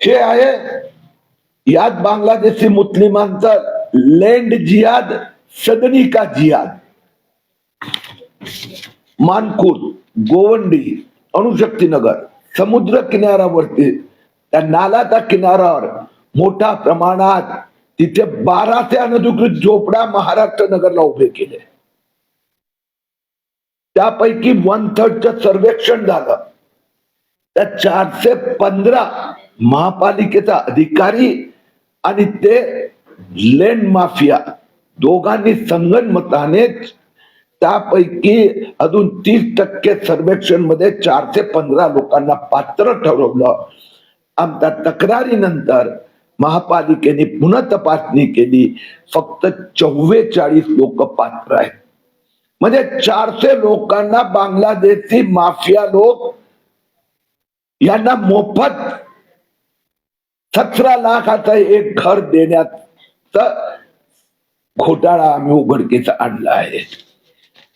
हे आहे यात बांगलादेशी मुस्लिमांचा लँड जिहाद, सदनी का जिहाद, मानखुर्द, गोवंडी, अणुशक्तीनगर, समुद्र किनाऱ्यावरती त्या नालाच्या किनाऱ्यावर मोठ्या प्रमाणात तिथे 1200 अनधिकृत झोपड्या महाराष्ट्र नगरला उभे केले. त्यापैकी 1/3चं सर्वेक्षण झालं. त्या 415 महापालिकेचा अधिकारी आणि ते लँड माफिया दोघांनी संगनमतानेच त्यापैकी अजून 30% सर्वेक्षण मध्ये 415 लोकांना पात्र ठरवलं. आमच्या तक्रारीनंतर महापालिकेने पुन्हा तपासणी केली, फक्त 44 लोक पात्र आहेत. म्हणजे 400 लोकांना बांगलादेशी माफिया लोक यांना मोफत 17 लाखाचं एक घर देण्याचा घोटाळा आम्ही उघडकीस आणला आहे.